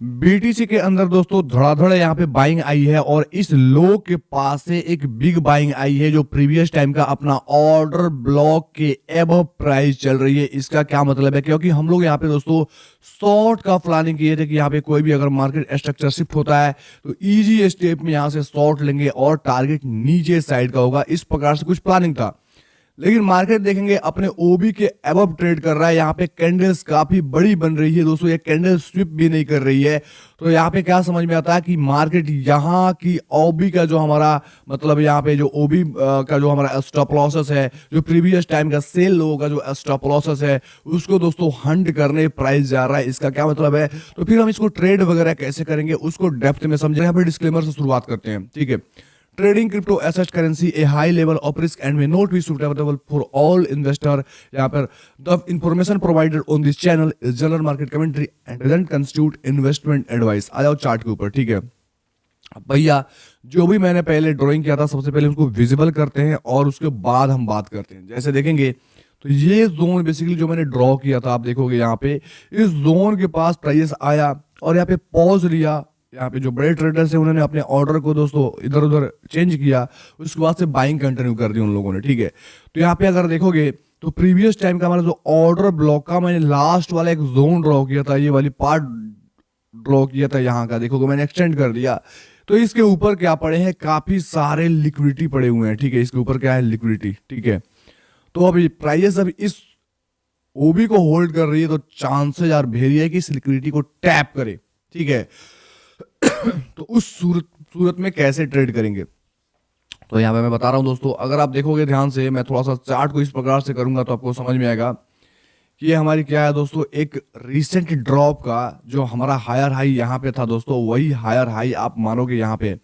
BTC के अंदर दोस्तों धड़ाधड़ यहाँ पे बाइंग आई है और इस लो के पास से एक बिग बाइंग आई है जो प्रीवियस टाइम का अपना ऑर्डर ब्लॉक के एबव प्राइस चल रही है। इसका क्या मतलब है, क्योंकि हम लोग यहाँ पे दोस्तों शॉर्ट का प्लानिंग किए थे कि यहाँ पे कोई भी अगर मार्केट स्ट्रक्चर शिफ्ट होता है तो इजी स्टेप में यहाँ से शॉर्ट लेंगे और टारगेट नीचे साइड का होगा, इस प्रकार से कुछ प्लानिंग था। लेकिन मार्केट देखेंगे अपने ओबी के अबव ट्रेड कर रहा है। यहाँ पे कैंडल्स काफी बड़ी बन रही है दोस्तों, ये कैंडल स्विप भी नहीं कर रही है। तो यहाँ पे क्या समझ में आता है कि मार्केट यहाँ की ओबी का जो हमारा मतलब यहाँ पे जो ओबी का जो हमारा स्टॉप लॉसेस है, जो प्रीवियस टाइम का सेल लोगों का जो स्टॉप लॉसेस है, उसको दोस्तों हंट करने प्राइस जा रहा है। इसका क्या मतलब है, तो फिर हम इसको ट्रेड वगैरह कैसे करेंगे उसको डेप्थ में समझेंगे। यहाँ पे डिस्क्लेमर से शुरुआत करते हैं, ठीक है। Trading crypto asset currency a high level of risk and may not be suitable for all investor। यहाँ पर the information provided on this channel is general market commentary and doesn't constitute investment advice। आ जाओ chart के ऊपर, ठीक है भैया। जो भी मैंने पहले ड्राइंग किया था सबसे पहले उसको विजिबल करते हैं और उसके बाद हम बात करते हैं। जैसे देखेंगे तो ये जोन बेसिकली जो मैंने ड्रॉ किया था, आप देखोगे यहाँ पे इस जोन के पास प्राइस आया और यहाँ पे पॉज लिया। यहाँ पे जो बड़े ट्रेडर्स हैं उन्होंने अपने ऑर्डर को दोस्तों इधर उधर चेंज किया, उसके बाद से बाइंग कंटिन्यू कर दी उन लोगों ने, ठीक है। तो यहाँ पे अगर देखोगे तो प्रीवियस टाइम का हमारा जो ऑर्डर ब्लॉक का मैंने लास्ट वाला एक जोन ड्रॉ किया था, ये वाली पार्ट ड्रॉ किया था यहाँ का, देखोगे मैंने एक्सटेंड कर दिया। तो इसके ऊपर क्या पड़े हैं, काफी सारे लिक्विडिटी पड़े हुए हैं, ठीक है। इसके ऊपर क्या है, लिक्विडिटी, ठीक है। तो अभी प्राइस अभी इस ओबी को होल्ड कर रही है तो चांसेस यार भेरी है कि इस लिक्विडिटी को टैप करे, ठीक है। तो उस सूरत में कैसे ट्रेड करेंगे, तो यहाँ पे मैं बता रहा हूं दोस्तों। अगर आप देखोगे ध्यान से, मैं थोड़ा सा चार्ट को इस प्रकार से करूंगा तो आपको समझ में आएगा कि ये हमारी क्या है दोस्तों, एक रिसेंट ड्रॉप का जो हमारा हायर हाई यहाँ पे था दोस्तों, वही हायर हाई आप मानोगे यहाँ पे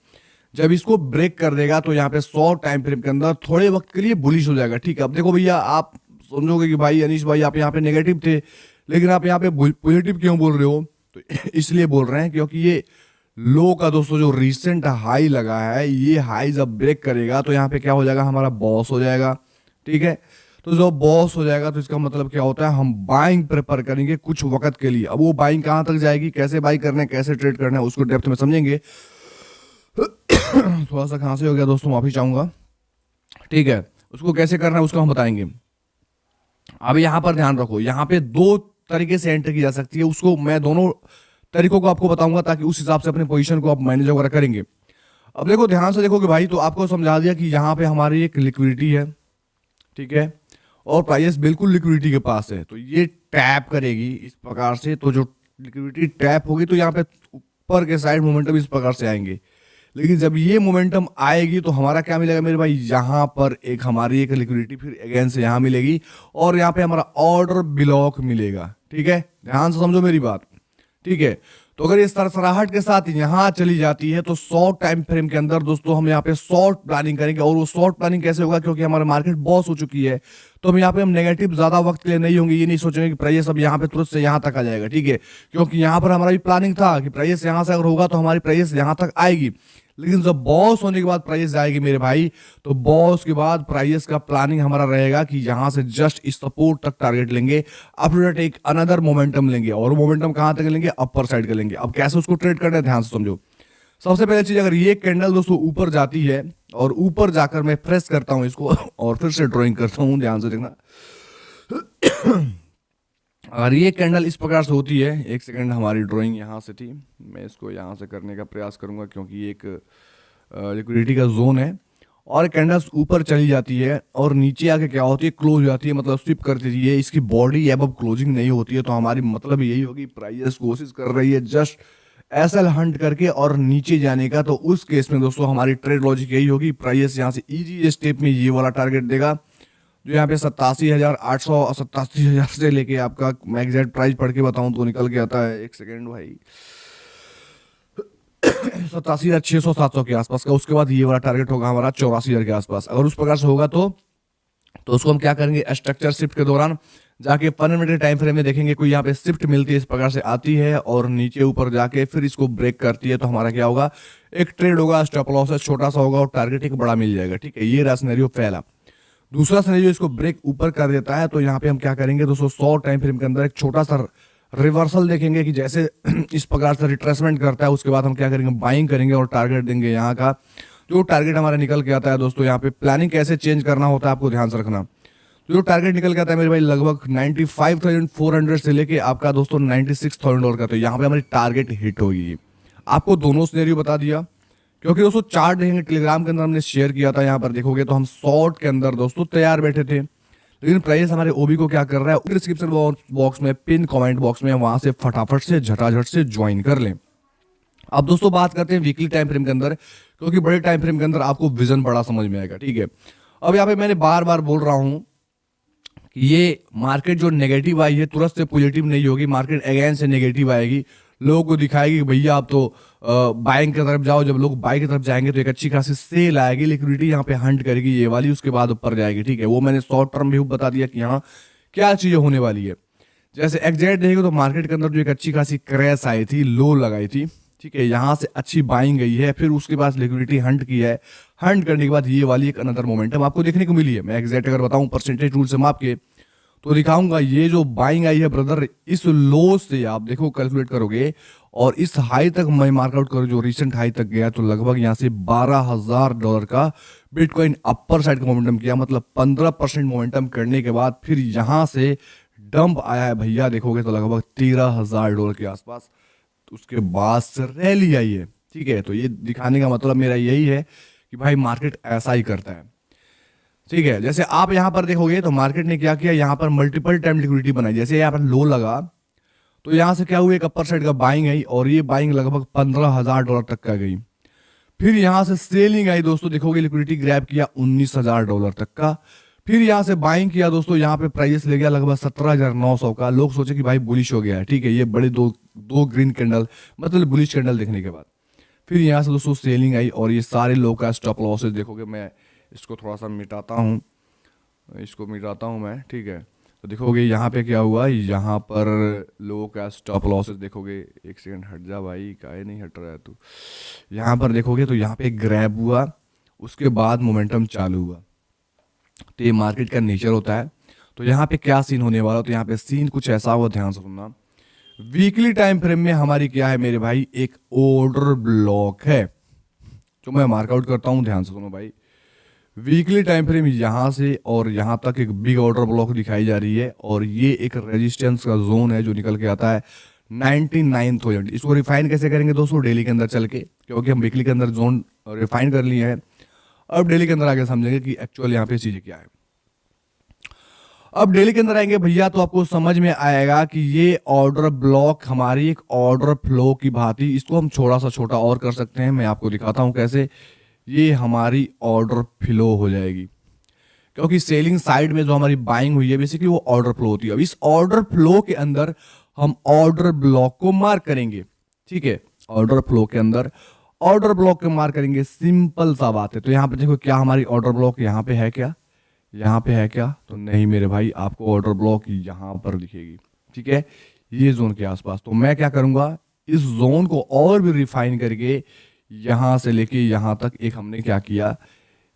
जब इसको ब्रेक कर देगा तो यहाँ पे 100 टाइम फ्रेम के अंदर थोड़े वक्त के लिए बुलिश हो जाएगा, ठीक है। अब देखो भैया, आप समझोगे कि भाई अनीश भाई आप यहाँ पे नेगेटिव थे, लेकिन आप यहाँ पे पॉजिटिव क्यों बोल रहे हो, तो इसलिए बोल रहे हैं क्योंकि ये लो का दोस्तों जो रिसेंट हाई लगा है, ये हाई जब ब्रेक करेगा तो यहाँ पे क्या हो जाएगा, हमारा बॉस हो जाएगा, ठीक है। तो जो बॉस हो जाएगा तो इसका मतलब क्या होता है, हम बाइंग प्रेफर करेंगे कुछ वक्त के लिए। अब वो बाइंग कहां तक जाएगी, कैसे बाई करना है, कैसे ट्रेड करना है, उसको डेप्थ में समझेंगे। थोड़ा सा खांसी हो गया दोस्तों, माफी चाहूंगा, ठीक है। उसको कैसे करना है उसको हम बताएंगे। अब यहाँ पर ध्यान रखो, यहाँ पे दो तरीके से एंटर की जा सकती है, उसको मैं दोनों तरीकों को आपको बताऊंगा ताकि उस हिसाब से अपने पोजीशन को आप मैनेज वगैरह करेंगे। अब देखो ध्यान से देखोगे भाई, तो आपको समझा दिया कि यहाँ पे हमारी एक लिक्विडिटी है, ठीक है, और प्राइस बिल्कुल लिक्विडिटी के पास है। तो ये टैप करेगी इस प्रकार से, तो जो लिक्विडिटी टैप होगी तो यहाँ पे ऊपर के साइड मोमेंटम इस प्रकार से आएंगे। लेकिन जब ये मोमेंटम आएगी तो हमारा क्या मिलेगा मेरे भाई, यहाँ पर एक हमारी एक लिक्विडिटी फिर अगेन से यहाँ मिलेगी और यहाँ पे हमारा ऑर्डर ब्लॉक मिलेगा, ठीक है। ध्यान से समझो मेरी बात, ठीक है। तो अगर ये सरसराहट के साथ यहाँ चली जाती है तो शॉर्ट टाइम फ्रेम के अंदर दोस्तों हम यहाँ पे शॉर्ट प्लानिंग करेंगे। और वो शॉर्ट प्लानिंग कैसे होगा, क्योंकि हमारा मार्केट बॉस हो चुकी है तो हम यहाँ पे हम नेगेटिव ज्यादा वक्त के लिए नहीं होंगे। ये नहीं सोचेंगे कि प्राइस अब यहाँ पे तुरंत से यहाँ तक आ जाएगा, ठीक है, क्योंकि यहाँ पर हमारा भी प्लानिंग था कि प्राइस यहाँ से अगर होगा तो हमारी प्राइस यहाँ तक आएगी। लेकिन जब बॉस होने के बाद प्राइस जाएगी मेरे भाई, तो बॉस के बाद प्राइस का प्लानिंग हमारा रहेगा कि यहां से जस्ट इस सपोर्ट तक टारगेट लेंगे, आफ्टर दैट एक अनदर मोमेंटम लेंगे और मोमेंटम कहां तक लेंगे, अपर साइड का लेंगे। अब कैसे उसको ट्रेड करना है ध्यान से समझो। सबसे पहले चीज, अगर ये कैंडल दोस्तों ऊपर जाती है और ऊपर जाकर मैं प्रेस करता हूं इसको और फिर से ड्रॉइंग करता हूं, ध्यान से देखना। अगर ये कैंडल इस प्रकार से होती है, एक सेकंड, हमारी ड्राइंग यहाँ से थी, मैं इसको यहाँ से करने का प्रयास करूँगा क्योंकि ये एक लिक्विडिटी का जोन है। और कैंडल्स ऊपर चली जाती है और नीचे आके क्या होती है, क्लोज हो जाती है, मतलब स्विप करती है, इसकी बॉडी अब क्लोजिंग नहीं होती है। तो हमारी मतलब यही होगी प्राइस कोशिश कर रही है जस्ट एसएल हंट करके और नीचे जाने का। तो उस केस में दोस्तों हमारी ट्रेड लॉजिक यही होगी, प्राइस यहाँ से इजी स्टेप में ये वाला टारगेट देगा जो यहाँ पे 87,800 87,000 से लेके आपका मैं एग्जैक्ट प्राइस पढ़ के बताऊं तो निकल के आता है, एक सेकेंड भाई, 87,600 700 के आसपास का। उसके बाद ये वाला टारगेट होगा हमारा 84,000 के आसपास। अगर उस प्रकार से होगा तो उसको हम क्या करेंगे, स्ट्रक्चर शिफ्ट के दौरान जाके 15 मिनट के टाइम फ्रेम में देखेंगे कोई यहाँ पे शिफ्ट मिलती है, इस प्रकार से आती है और नीचे ऊपर जाके फिर इसको ब्रेक करती है। तो हमारा क्या होगा, एक ट्रेड होगा, स्टॉप लॉस छोटा सा होगा और टारगेट एक बड़ा मिल जाएगा, ठीक है। ये रहा सिनेरियो पहला। दूसरा सिनेरियो, इसको ब्रेक ऊपर कर देता है तो यहाँ पे हम क्या करेंगे दोस्तों, 100 टाइम फ्रेम के अंदर एक छोटा सा रिवर्सल देखेंगे कि जैसे इस प्रकार से रिट्रेसमेंट करता है, उसके बाद हम क्या करेंगे, बाइंग करेंगे और टारगेट देंगे यहाँ का। जो टारगेट हमारा निकल के आता है दोस्तों, यहाँ पे प्लानिंग कैसे चेंज करना होता है आपको ध्यान से रखना। जो टारगेट निकल के आता है मेरे भाई लगभग 95,400 से लेके आपका दोस्तों 96,000 का, तो यहाँ पे हमारी टारगेट हिट होगी। आपको दोनों सिनेरियो बता दिया, क्योंकि दोस्तों चार्ट देखेंगे टेलीग्राम के अंदर हमने शेयर किया था, यहाँ पर देखोगे तो हम शॉर्ट के अंदर दोस्तों तैयार बैठे थे, लेकिन प्राइस हमारे ओबी को क्या कर रहा है, डिस्क्रिप्शन बॉक्स में पिन कमेंट बॉक्स में वहां से फटाफट से झटाझट से ज्वाइन कर लें। अब दोस्तों बात करते हैं वीकली टाइम फ्रेम के अंदर, क्योंकि बड़े टाइम फ्रेम के अंदर आपको विजन बड़ा समझ में आएगा। ठीक है, अब यहाँ पे मैंने बार बार बोल रहा हूं कि ये मार्केट जो नेगेटिव आई है तुरंत से पॉजिटिव नहीं होगी, मार्केट अगेन से नेगेटिव आएगी, लोगों को दिखाएगी कि भैया आप तो बाइंग की तरफ जाओ। जब लोग बाइंग की तरफ जाएंगे तो एक अच्छी खासी सेल आएगी, लिक्विडिटी यहाँ पे हंट करेगी ये वाली, उसके बाद ऊपर जाएगी। ठीक है, वो मैंने शॉर्ट टर्म भी बता दिया कि यहाँ क्या चीजें होने वाली है। जैसे एग्जैक्ट देखेंगे तो मार्केट के अंदर जो एक अच्छी खासी क्रैश आई थी, लो लगाई थी, ठीक है, यहाँ से अच्छी बाइंग गई है, फिर उसके बाद लिक्विडिटी हंट की है, हंट करने के बाद ये वाली एक अनदर मोमेंटम आपको देखने को मिली है। मैं एग्जैक्ट अगर बताऊं परसेंटेज रूल से माप के तो दिखाऊंगा, ये जो बाइंग आई है ब्रदर, इस लो से आप देखो कैलकुलेट करोगे और इस हाई तक मैं मार्कआउट करूँ जो रिसेंट हाई तक गया, तो लगभग यहाँ से $12,000 का बिटकॉइन अपर साइड का मोमेंटम किया, मतलब 15% मोमेंटम करने के बाद फिर यहाँ से डंप आया है भैया, देखोगे तो लगभग $13,000 के आसपास, उसके बाद से रैली आई है। ठीक है, तो ये दिखाने का मतलब मेरा यही है कि भाई मार्केट ऐसा ही करता है। ठीक है, जैसे आप यहाँ पर देखोगे तो मार्केट ने क्या किया, यहाँ पर मल्टीपल टाइम लिक्विडिटी बनाई। जैसे यहाँ पर लो लगा तो यहाँ से क्या हुआ, एक अपर साइड का बाइंग आई और ये बाइंग लगभग $15,000 तक का गई। फिर यहाँ से सेलिंग आई दोस्तों, देखोगे लिक्विडिटी ग्रैब किया $19,000 तक का। फिर यहाँ से बाइंग किया दोस्तों, यहाँ पे प्राइस ले गया लगभग 17,900 का। लोग सोचे कि भाई बुलिश हो गया है। ठीक है, ये बड़े दो ग्रीन कैंडल मतलब बुलिश कैंडल देखने के बाद फिर यहाँ से दोस्तों सेलिंग आई और ये सारे लोग का स्टॉप लॉसेस देखोगे। मैं इसको थोड़ा सा मिटाता हूँ, मैं। ठीक है, तो देखोगे यहाँ पे क्या हुआ, यहाँ पर लोगों का स्टॉप लॉसेस देखोगे। एक सेकंड हट जा भाई, काहे नहीं हट रहा है तू। यहाँ पर देखोगे तो यहाँ पे ग्रैब हुआ, उसके बाद मोमेंटम चालू हुआ। तो ये मार्केट का नेचर होता है। तो यहाँ पे क्या सीन होने वाला, तो यहाँ पे सीन कुछ ऐसा हुआ, ध्यान से सुनना। वीकली टाइम फ्रेम में हमारी क्या है मेरे भाई, एक ऑर्डर ब्लॉक है जो मैं मार्कआउट करता हूँ, ध्यान से सुनो भाई। वीकली टाइम फ्रेम यहाँ से और यहाँ तक एक बिग ऑर्डर ब्लॉक दिखाई जा रही है और ये एक रेजिस्टेंस का जोन है जो निकल के आता है 99,000। इसको रिफाइन कैसे करेंगे दोस्तों, डेली के अंदर चल के, क्योंकि हम वीकली के अंदर जोन रिफाइन कर लिए हैं। अब डेली के अंदर आगे समझेंगे कि एक्चुअल यहाँ पे चीजें क्या है। अब डेली के अंदर आएंगे भैया तो आपको समझ में आएगा कि ये ऑर्डर ब्लॉक हमारी एक ऑर्डर फ्लो की भांति, इसको हम थोड़ा सा छोटा और कर सकते हैं। मैं आपको दिखाता हूं कैसे। ये हमारी ऑर्डर फ्लो हो जाएगी, क्योंकि सेलिंग साइड में जो हमारी बाइंग हुई है बेसिकली वो ऑर्डर फ्लो होती है। अब इस ऑर्डर फ्लो के अंदर हम ऑर्डर ब्लॉक को मार्क करेंगे। ठीक है, ऑर्डर फ्लो के अंदर ऑर्डर ब्लॉक को मार्क करेंगे, सिंपल सा बात है। तो यहाँ पे देखो क्या हमारी ऑर्डर ब्लॉक यहाँ पे है क्या, यहाँ पे है क्या, तो नहीं मेरे भाई, आपको ऑर्डर ब्लॉक यहाँ पर दिखेगी। ठीक है, ये जोन के आसपास। तो मैं क्या करूंगा, इस जोन को और भी रिफाइन करके यहां से लेके यहां तक एक हमने क्या किया,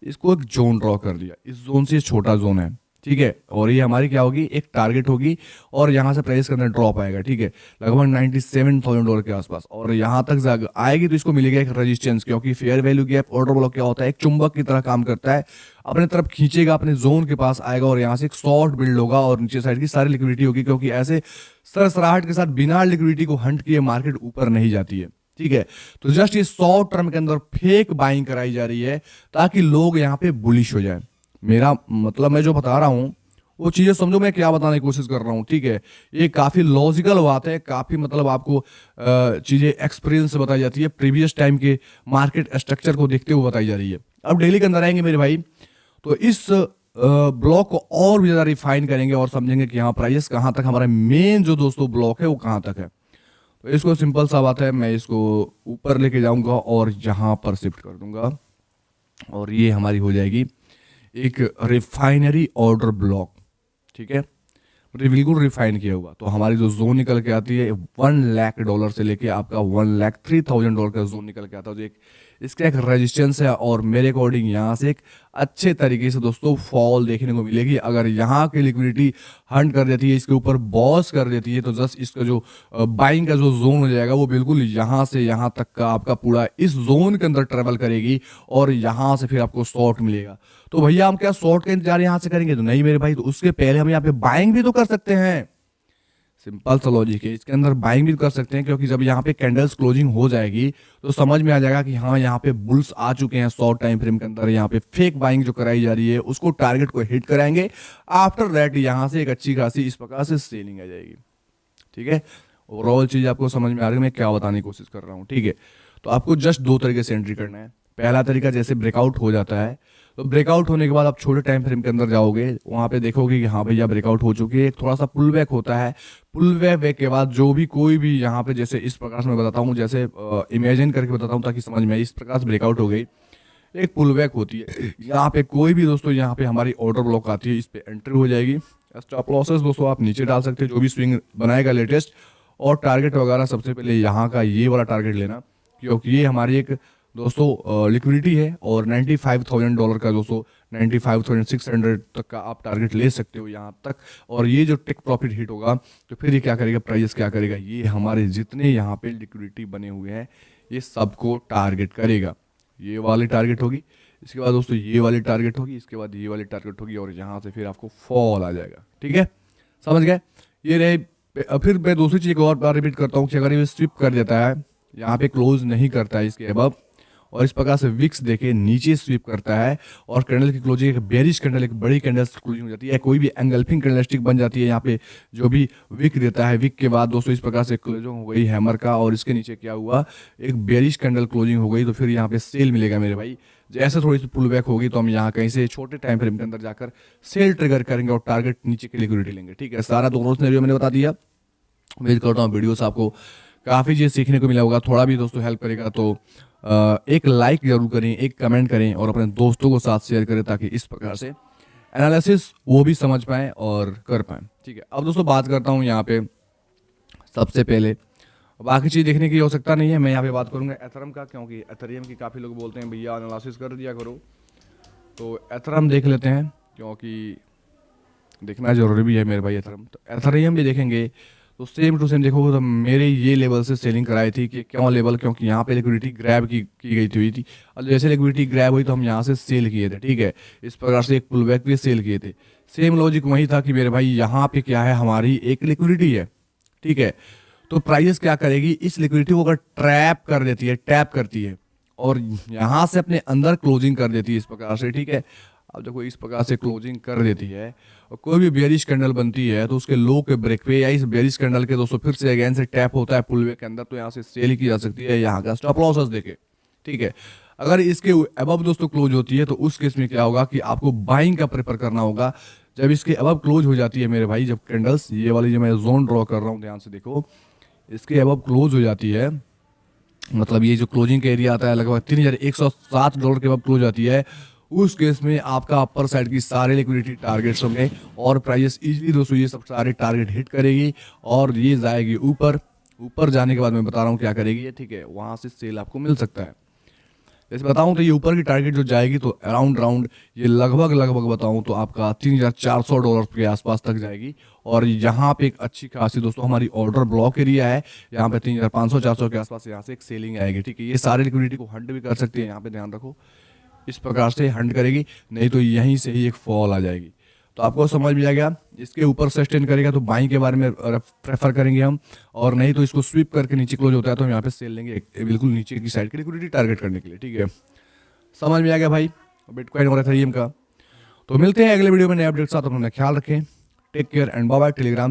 इसको एक जोन ड्रॉ कर दिया। इस जोन से छोटा जोन है। ठीक है, और ये हमारी क्या होगी, एक टारगेट होगी और यहां से प्राइस के अंदर ड्रॉप आएगा। ठीक है, लगभग $97,000 के आसपास, और यहां तक आएगी तो इसको मिलेगा एक रेजिस्टेंस, क्योंकि fair value gap order block क्या होता है, एक चुंबक की तरह काम करता है, अपने तरफ खींचेगा, अपने जोन के पास आएगा और यहाँ से एक शॉर्ट बिल्ड होगा और नीचे साइड की सारी लिक्विडिटी होगी, क्योंकि ऐसे सरसराहट के साथ बिना लिक्विडिटी को हंट किए मार्केट ऊपर नहीं जाती है। ठीक है, तो जस्ट ये शॉर्ट टर्म के अंदर फेक बाइंग कराई जा रही है ताकि लोग यहाँ पे बुलिश हो जाए। मेरा मतलब मैं जो बता रहा हूँ वो चीजें समझो मैं क्या बताने की कोशिश कर रहा हूँ। ठीक है, ये काफी लॉजिकल बात है, काफी मतलब आपको चीजें एक्सपीरियंस से बताई जाती है, प्रीवियस टाइम के मार्केट स्ट्रक्चर को देखते हुए बताई जा रही है। अब डेली के अंदर आएंगे मेरे भाई तो इस ब्लॉक को और भी ज्यादा रिफाइन करेंगे और समझेंगे कि यहाँ प्राइस कहाँ तक, हमारा मेन जो दोस्तों ब्लॉक है वो कहाँ तक है। तो इसको सिंपल सा बात है, मैं इसको ऊपर लेके जाऊंगा और यहाँ पर शिफ्ट कर दूंगा और ये हमारी हो जाएगी एक रिफाइनरी ऑर्डर ब्लॉक। ठीक है, मतलब बिल्कुल रिफाइन किया हुआ। तो हमारी जो जोन निकल के आती है $1 लाख से लेके आपका $1,03,000 का जोन निकल के आता है, जो इसका एक रेजिस्टेंस है और मेरे अकॉर्डिंग यहाँ से एक अच्छे तरीके से दोस्तों फॉल देखने को मिलेगी। अगर यहाँ की लिक्विडिटी हंट कर देती है, इसके ऊपर बॉस कर देती है, तो जस्ट इसका जो बाइंग का जो जोन हो जाएगा वो बिल्कुल यहाँ से यहाँ तक का आपका पूरा इस जोन के अंदर ट्रेवल करेगी और यहाँ से फिर आपको शॉर्ट मिलेगा। तो भैया हम क्या शॉर्ट का इंतजार यहाँ से करेंगे? तो नहीं मेरे भाई, तो उसके पहले हम यहाँ पे बाइंग भी तो कर सकते हैं। सिंपल सा लॉजिक है, इसके अंदर बाइंग भी कर सकते हैं, क्योंकि जब यहाँ पे कैंडल्स क्लोजिंग हो जाएगी तो समझ में आ जाएगा कि हाँ यहाँ पे बुल्स आ चुके हैं शॉर्ट टाइम फ्रेम के अंदर। यहाँ पे फेक बाइंग जो कराई जा रही है उसको टारगेट को हिट कराएंगे। आफ्टर दैट यहाँ से एक अच्छी खासी इस प्रकार से सेलिंग आ जाएगी। ठीक है, ओवरऑल चीज आपको समझ में आ रही है मैं क्या बताने की कोशिश कर रहा हूँ। ठीक है, तो आपको जस्ट दो तरीके से एंट्री करना है। पहला तरीका, जैसे ब्रेकआउट हो जाता है तो ब्रेकआउट होने के बाद आप छोटे टाइम फ्रेम के अंदर जाओगे, वहां पे देखोगे कि हाँ भैया ब्रेकआउट हो चुकी है। एक थोड़ा सा पुल बैक होता है, पुल बैक के बाद जो भी कोई भी यहाँ पे जैसे इस प्रकार से मैं बताता हूँ, जैसे इमेजिन करके बताता हूँ ताकि समझ में आए। इस प्रकार से ब्रेकआउट हो गई, एक पुल बैक होती है, यहाँ पे कोई भी दोस्तों यहाँ पे हमारी ऑर्डर ब्लॉक आती है, इस पे एंट्री हो जाएगी। स्टॉप लॉसेस दोस्तों आप नीचे डाल सकते हैं, जो भी स्विंग बनाएगा लेटेस्ट, और टारगेट वगैरह सबसे पहले यहाँ का ये वाला टारगेट लेना, क्योंकि ये हमारी एक दोस्तों लिक्विडिटी है और $95,000 का दोस्तों 95,600 तक का आप टारगेट ले सकते हो यहाँ तक। और ये जो टेक प्रॉफिट हिट होगा तो फिर ये क्या करेगा, प्राइस क्या करेगा, ये हमारे जितने यहाँ पे लिक्विडिटी बने हुए हैं ये सबको टारगेट करेगा। ये वाली टारगेट होगी, इसके बाद दोस्तों ये वाली टारगेट होगी, इसके बाद ये वाली टारगेट होगी, और यहाँ से फिर आपको फॉल आ जाएगा। ठीक है, समझ गए? ये रहे। फिर मैं दूसरी चीज़ एक और बार रिपीट करता हूँ कि अगर ये स्विप कर देता है, यहाँ पे क्लोज नहीं करता है इसके अबव, और इस प्रकार से विक्स देके नीचे स्वीप करता है और कैंडल की क्लोजिंग एक बेरिश कैंडल, एक बड़ी कैंडल क्लोजिंग हो जाती है, कोई भी एंगल्फिंग कैंडलस्टिक बन जाती है यहाँ पे जो भी विक देता है। विक के बाद दोस्तों इस प्रकार से क्लोजिंग हो गई हैमर का, और इसके नीचे क्या हुआ, एक बेरिश कैंडल क्लोजिंग हो गई, तो फिर यहाँ पे सेल मिलेगा मेरे भाई। जैसे थोड़ी सी पुल बैक होगी तो हम यहाँ कहीं से छोटे टाइम फ्रेम के अंदर जाकर सेल ट्रिगर करेंगे और टारगेट नीचे की लिक्विडिटी लेंगे। ठीक है, सारा दोनों सिनेरियो मैंने बता दिया। उम्मीद करता हूँ वीडियो से आपको काफ़ी चीज़ सीखने को मिला होगा, थोड़ा भी दोस्तों हेल्प करेगा। तो एक लाइक जरूर करें, एक कमेंट करें और अपने दोस्तों को साथ शेयर करें, ताकि इस प्रकार से एनालिसिस वो भी समझ पाएँ और कर पाएँ। ठीक है, अब दोस्तों बात करता हूँ यहाँ पे सबसे पहले, बाकी चीज़ देखने की आवश्यकता नहीं है, मैं यहाँ पे बात करूँगा एथरम का, क्योंकि एथरियम की काफ़ी लोग बोलते हैं भैया एनालिसिस कर दिया करो। तो एथरम देख लेते हैं, क्योंकि देखना जरूरी भी है मेरे भाई एथरम। तो एथरियम भी देखेंगे तो सेम टू सेम देखोगे तो मेरे ये लेवल से सेलिंग कराई थी। कि क्यों लेवल, क्योंकि यहाँ पे लिक्विडिटी ग्रैब की गई थी और जैसे लिक्विडिटी ग्रैब हुई तो हम यहाँ से सेल किए थे। ठीक है, इस प्रकार से एक पुल बैक भी सेल किए थे। सेम लॉजिक वही था कि मेरे भाई यहाँ पे क्या है, हमारी एक लिक्विडिटी है। ठीक है, तो प्राइस क्या करेगी, इस लिक्विडिटी को अगर ट्रैप कर देती है, टैप करती है और यहाँ से अपने अंदर क्लोजिंग कर देती है इस प्रकार से। ठीक है, अब देखो इस प्रकार से क्लोजिंग कर देती है और कोई भी बेरिश कैंडल बनती है तो उसके लो के ब्रेक पे या इस बेरिश कैंडल के दोस्तों फिर से अगेन से टैप होता है पुल वे के अंदर, तो यहाँ से सेल की जा सकती है यहाँ का स्टॉप लॉसेस देके। ठीक है, अगर इसके अबव दोस्तों क्लोज होती है तो उस केस में क्या होगा कि आपको बाइंग का प्रेफर करना होगा। जब इसके अबव क्लोज हो जाती है मेरे भाई, जब कैंडल्स ये वाली जो मैं जोन ड्रॉ कर रहा हूँ ध्यान से देखो, इसके अबव क्लोज हो जाती है, मतलब ये जो क्लोजिंग का एरिया आता है लगभग $3,107 के अबव क्लोज आती है, उस केस में आपका अपर साइड की सारे लिक्विडिटी टारगेट्स होंगे और प्राइस इजीली दोस्तों ये सब सारे टारगेट हिट करेगी और ये जाएगी ऊपर। ऊपर जाने के बाद मैं बता रहा हूँ क्या करेगी ये। ठीक है, वहाँ से सेल आपको मिल सकता है। जैसे बताऊँ तो ये ऊपर की टारगेट जो जाएगी तो अराउंड ये लगभग बताऊँ तो आपका $3,400 के आसपास तक जाएगी। और यहाँ पे एक अच्छी खासी दोस्तों हमारी ऑर्डर ब्लॉक एरिया है, यहाँ पे 3,500-400 के आसपास यहाँ से एक सेलिंग आएगी। ठीक है, ये सारे लिक्विडिटी को हंट भी कर सकती है, यहाँ पे ध्यान रखो, इस प्रकार से हंट करेगी, नहीं तो यहीं से ही एक फॉल आ जाएगी। तो आपको समझ में आ गया, इसके ऊपर सस्टेन करेगा तो बाइंग के बारे में प्रेफर करेंगे हम, और नहीं तो इसको स्वीप करके नीचे क्लोज होता है तो हम यहाँ पे सेल लेंगे बिल्कुल नीचे की साइड की लिक्विडिटी टारगेट करने के लिए। ठीक है, समझ में आ गया भाई बिटकॉइन और एथेरियम का। तो मिलते हैं अगले वीडियो में नए अपडेट साथ, अपना ख्याल रखें, take care and bye bye. Telegram